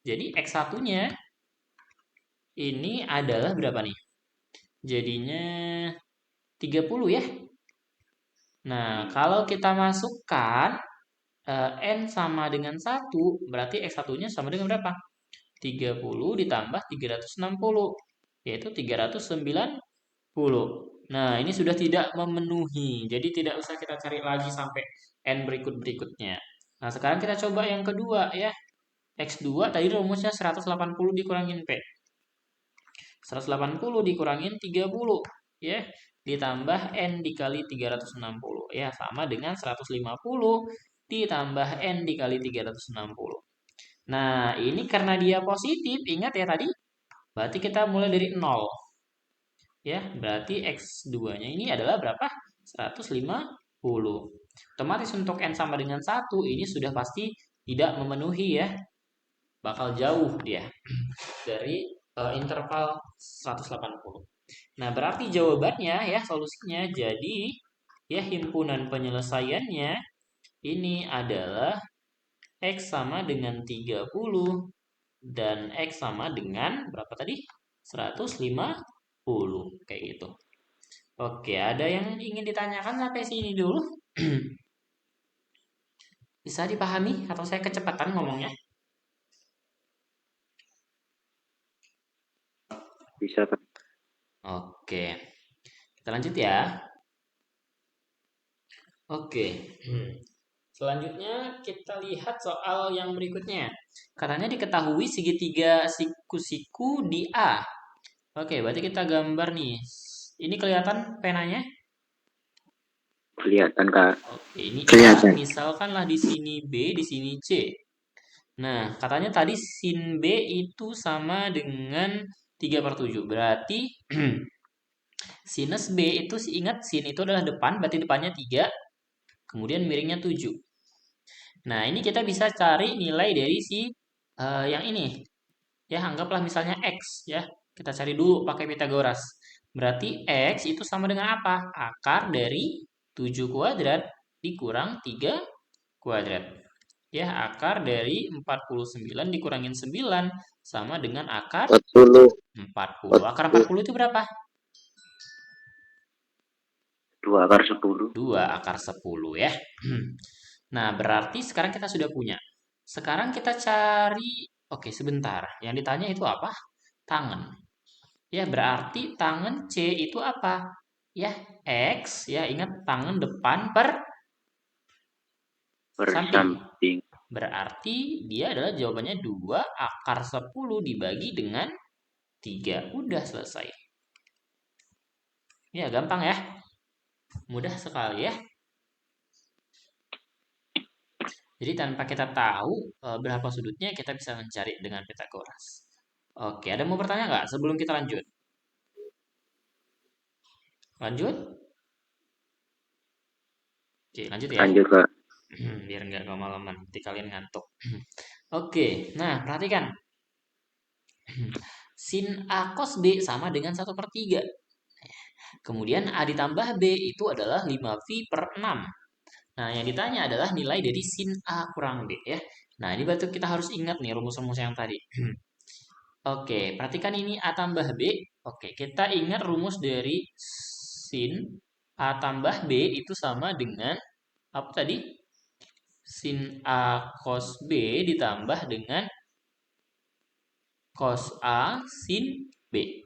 Jadi X1-nya ini adalah berapa nih? Jadinya 30 ya. Nah, kalau kita masukkan N sama dengan 1, berarti X1-nya sama dengan berapa? 30 ditambah 360, yaitu 390. Nah, ini sudah tidak memenuhi, jadi tidak usah kita cari lagi sampai N berikut-berikutnya. Nah, sekarang kita coba yang kedua ya. X2 tadi rumusnya 180 dikurangin P. 180 dikurangin 30 ya, ditambah N dikali 360 ya, sama dengan 150 ditambah N dikali 360. Nah, ini karena dia positif, ingat ya tadi, berarti kita mulai dari 0 ya, berarti X2-nya ini adalah berapa? 150. Otomatis untuk N sama dengan 1 ini sudah pasti tidak memenuhi ya, bakal jauh dia dari interval 180. Nah, berarti jawabannya ya, solusinya jadi ya himpunan penyelesaiannya ini adalah X sama dengan 30 dan X sama dengan berapa tadi? 150 kayak gitu. Oke, ada yang ingin ditanyakan sampai sini dulu? Bisa dipahami atau saya kecepatan ngomongnya? Bisa, Pak. Oke, kita lanjut ya. Oke, selanjutnya kita lihat soal yang berikutnya. Katanya diketahui segitiga siku-siku di A. Oke, berarti kita gambar nih. Ini kelihatan penanya? Kelihatan, Kak. Oke, ini A, Kelihatan. misalkanlah di sini B, di sini C. Nah, katanya tadi sin B itu sama dengan 3/7. Berarti sinus B itu ingat sin itu adalah depan, berarti depannya 3, kemudian miringnya 7. Nah, ini kita bisa cari nilai dari si yang ini. Ya, anggaplah misalnya X ya. Kita cari dulu pakai Pitagoras. Berarti X itu sama dengan apa? Akar dari 7 kuadrat dikurang 3 kuadrat. Ya, akar dari 49 dikurangin 9 sama dengan akar 40. 40. Akar 40 itu berapa? 2 akar 10. 2 akar 10 ya. Nah, berarti sekarang kita sudah punya. Sekarang kita cari, oke sebentar. Yang ditanya itu apa? Tangen. Ya, berarti tangen C itu apa? Ya, X. Ya, ingat tangen depan per samping. Samping. Berarti dia adalah jawabannya 2 akar 10 dibagi dengan 3. Udah selesai. Ya, gampang ya. Mudah sekali ya. Jadi tanpa kita tahu berapa sudutnya, kita bisa mencari dengan Pitagoras. Oke, ada mau bertanya nggak sebelum kita lanjut? Lanjut? Oke, lanjut ya. Lanjut, Kak. Biar nggak kemalaman, nanti kalian ngantuk. Oke, nah perhatikan. Sin A cos B sama dengan 1/3. Kemudian A ditambah B itu adalah 5V per 6. Nah, yang ditanya adalah nilai dari sin A kurang B ya. Nah, ini berarti kita harus ingat nih rumus-rumus yang tadi. Oke, perhatikan ini A tambah B. Oke, kita ingat rumus dari sin A tambah B itu sama dengan apa tadi? Sin A cos B ditambah dengan cos A sin B.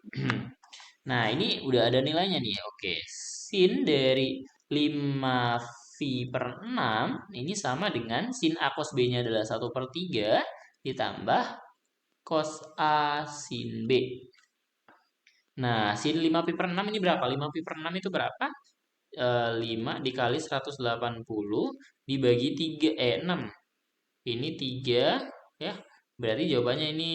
Nah, ini udah ada nilainya nih. Oke, sin dari 5V per 6 ini sama dengan sin A cos B-nya adalah 1/3 ditambah cos A sin B. Nah, sin 5V per 6 ini berapa? 5V per 6 itu berapa? 5 dikali 180 dibagi 3, 6. Ini 3, ya. Berarti jawabannya ini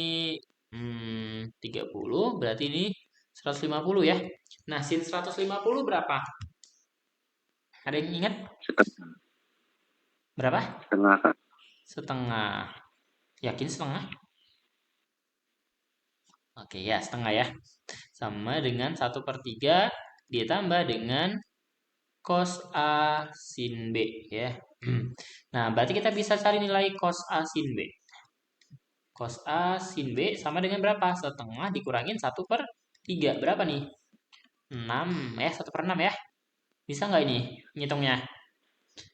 30, berarti ini 150 ya. Nah, sin 150 berapa? Ada yang ingat? Setengah. Berapa? Setengah, Kak. Setengah. Yakin setengah? Oke ya, setengah ya. Sama dengan 1/3 ditambah dengan cos A sin B ya. Nah, berarti kita bisa cari nilai cos A sin B. Cos A sin B sama dengan berapa? Setengah dikurangin 1/3. Berapa nih? 6 ya, 1/6 ya. Bisa nggak ini ngitungnya?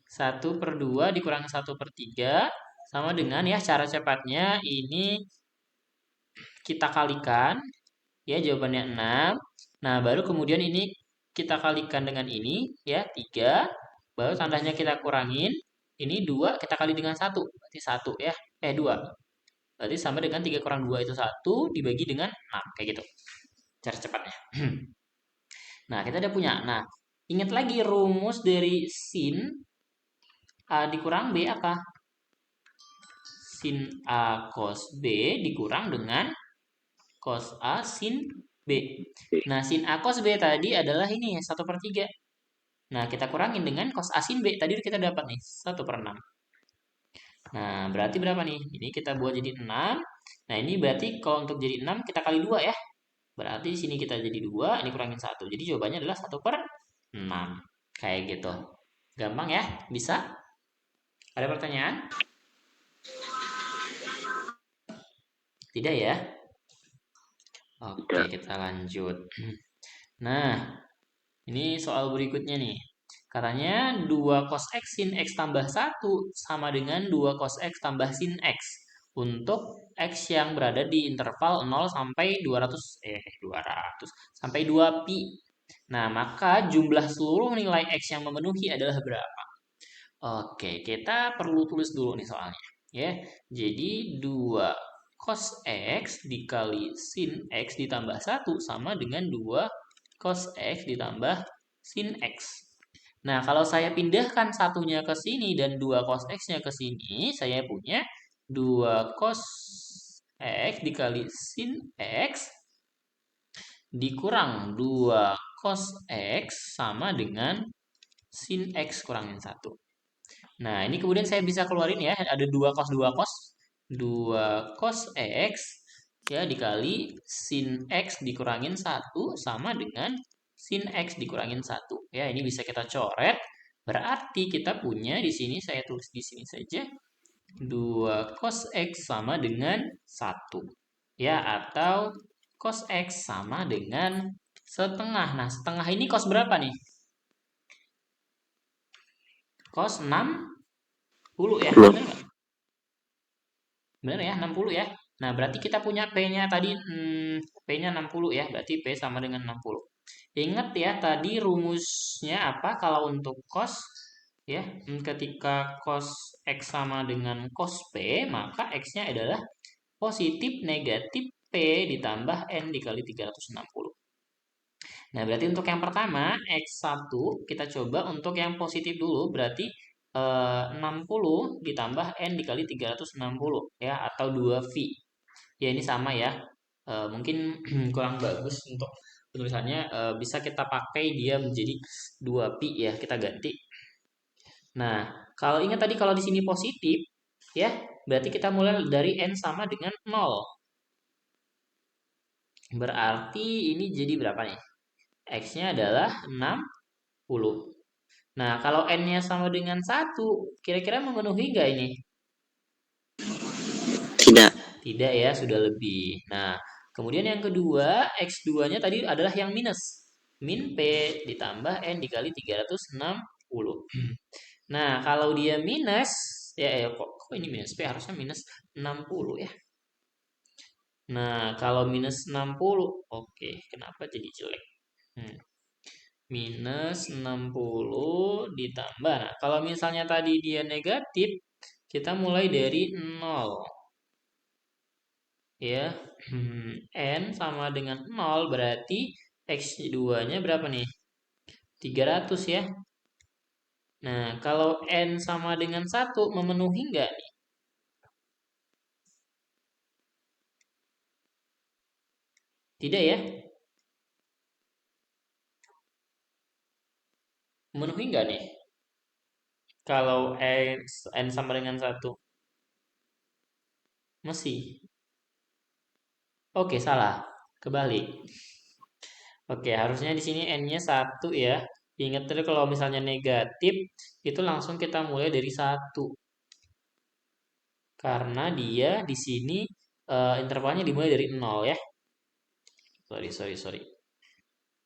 1/2 dikurangi 1/3 sama dengan ya, cara cepatnya ini kita kalikan ya, jawabannya 6. Nah, baru kemudian ini kita kalikan dengan ini ya, 3. Baru tandanya kita kurangin. Ini 2 kita kali dengan 1, berarti 1 ya. 2. Berarti sama dengan 3 kurang 2 itu 1 dibagi dengan 6 kayak gitu. Cara cepatnya. Nah, kita udah punya. Nah, ingat lagi rumus dari sin A dikurang B apa? Sin A cos B dikurang dengan cos A sin B. Nah, sin A cos B tadi adalah ini 1/3. Nah, kita kurangin dengan cos A sin B. Tadi kita dapat nih 1/6. Nah, berarti berapa nih? Ini kita buat jadi 6. Nah, ini berarti kalau untuk jadi 6 kita kali 2 ya. Berarti di sini kita jadi 2, ini kurangin 1. Jadi jawabannya adalah 1/6. Kayak gitu. Gampang ya? Bisa? Ada pertanyaan? Tidak ya? Oke, kita lanjut. Nah, ini soal berikutnya nih. Katanya 2 cos X sin X tambah 1 sama dengan 2 cos X tambah sin X. Untuk X yang berada di interval 0 sampai 200 sampai 2pi. Nah, maka jumlah seluruh nilai X yang memenuhi adalah berapa? Oke, kita perlu tulis dulu nih soalnya. Ya, jadi 2 cos X dikali sin X ditambah 1 sama dengan 2 cos X ditambah sin X. Nah, kalau saya pindahkan satunya ke sini dan 2 cos X-nya ke sini, saya punya 2 cos X dikali sin X dikurang 2 cos X sama dengan sin X kurangin 1. Nah, ini kemudian saya bisa keluarin ya, ada 2 cos 2 cos. 2 cos X ya dikali sin X dikurangin 1 sama dengan sin X dikurangin 1. Ya, ini bisa kita coret. Berarti kita punya di sini, saya tulis di sini saja. 2 cos X sama dengan 1. Ya, atau cos X sama dengan setengah. Nah, setengah ini cos berapa nih? Cos 60 ya, benar nggak? Benar ya, 60 ya. Nah, berarti kita punya P-nya tadi, P-nya 60 ya, berarti P sama dengan 60. Ingat ya, tadi rumusnya apa kalau untuk cos? Ya, ketika cos X sama dengan cos P, maka X-nya adalah positif negatif P ditambah N dikali 360. Nah, berarti untuk yang pertama, X1, kita coba untuk yang positif dulu, berarti 60 ditambah N dikali 360 ya, atau 2V. Ya ini sama ya. Mungkin kurang bagus untuk penulisannya. Bisa kita pakai dia menjadi 2pi ya, kita ganti. Nah, kalau ingat tadi kalau di sini positif ya, berarti kita mulai dari N sama dengan 0. Berarti ini jadi berapa nih? X-nya adalah 60. Nah, kalau N-nya sama dengan 1, kira-kira memenuhi nggak ini? Tidak. Tidak ya, sudah lebih. Nah, kemudian yang kedua, X2-nya tadi adalah yang minus. Min P ditambah N dikali 360. Nah, kalau dia minus, kok ini minus P, harusnya minus 60 ya. Nah, kalau minus 60, oke, kenapa jadi jelek? Minus 60 ditambah. Nah, kalau misalnya tadi dia negatif, kita mulai dari 0. Ya, N sama dengan 0 berarti X2-nya berapa nih? 300 ya. Nah, kalau N sama dengan 1 memenuhi nggak nih? Tidak ya? Memenuhi nggak nih? Kalau N sama dengan 1? Masih. Oke, salah. Kebalik. Oke, harusnya di sini N-nya 1 ya. Ingat tadi kalau misalnya negatif, itu langsung kita mulai dari 1. Karena dia di sini intervalnya dimulai dari 0 ya. Sorry.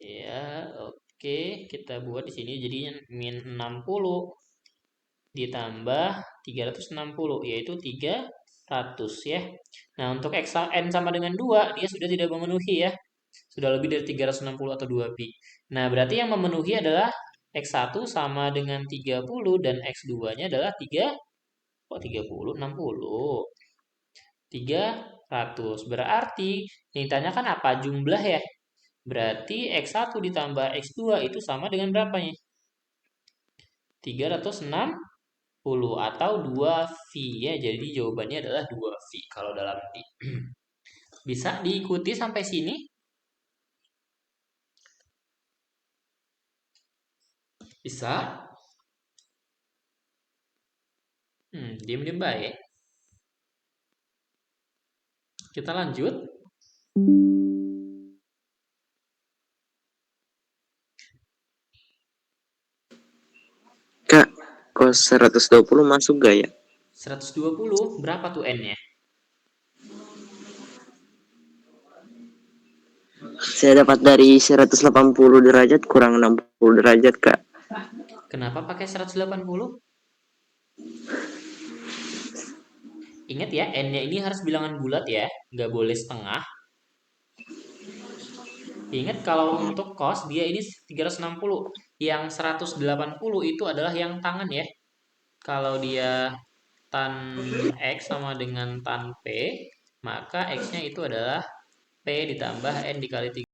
Ya, oke. Kita buat di sini jadinya min 60 ditambah 360, yaitu 300 ya. Nah, untuk X N sama dengan 2, dia sudah tidak memenuhi ya. Sudah lebih dari 360 atau 2pi. Nah, berarti yang memenuhi adalah X1 sama dengan 30 dan X2-nya adalah 30, 60. 300. Berarti yang ditanyakan apa? Jumlah ya. Berarti X1 ditambah X2 itu sama dengan berapa nih? 360 atau 2V ya. Jadi jawabannya adalah 2V kalau dalam ini. Bisa diikuti sampai sini? Bisa? Diam-diam baik. Kita lanjut. Kak, cos 120 masuk gak ya? 120, berapa tuh N-nya? Saya dapat dari 180 derajat kurang 60 derajat, Kak. Kenapa pakai 180? Ingat ya, N-nya ini harus bilangan bulat ya, nggak boleh setengah. Ingat kalau untuk cos, dia ini 360. Yang 180 itu adalah yang tangan ya. Kalau dia tan X sama dengan tan P, maka X-nya itu adalah P ditambah N dikali 3.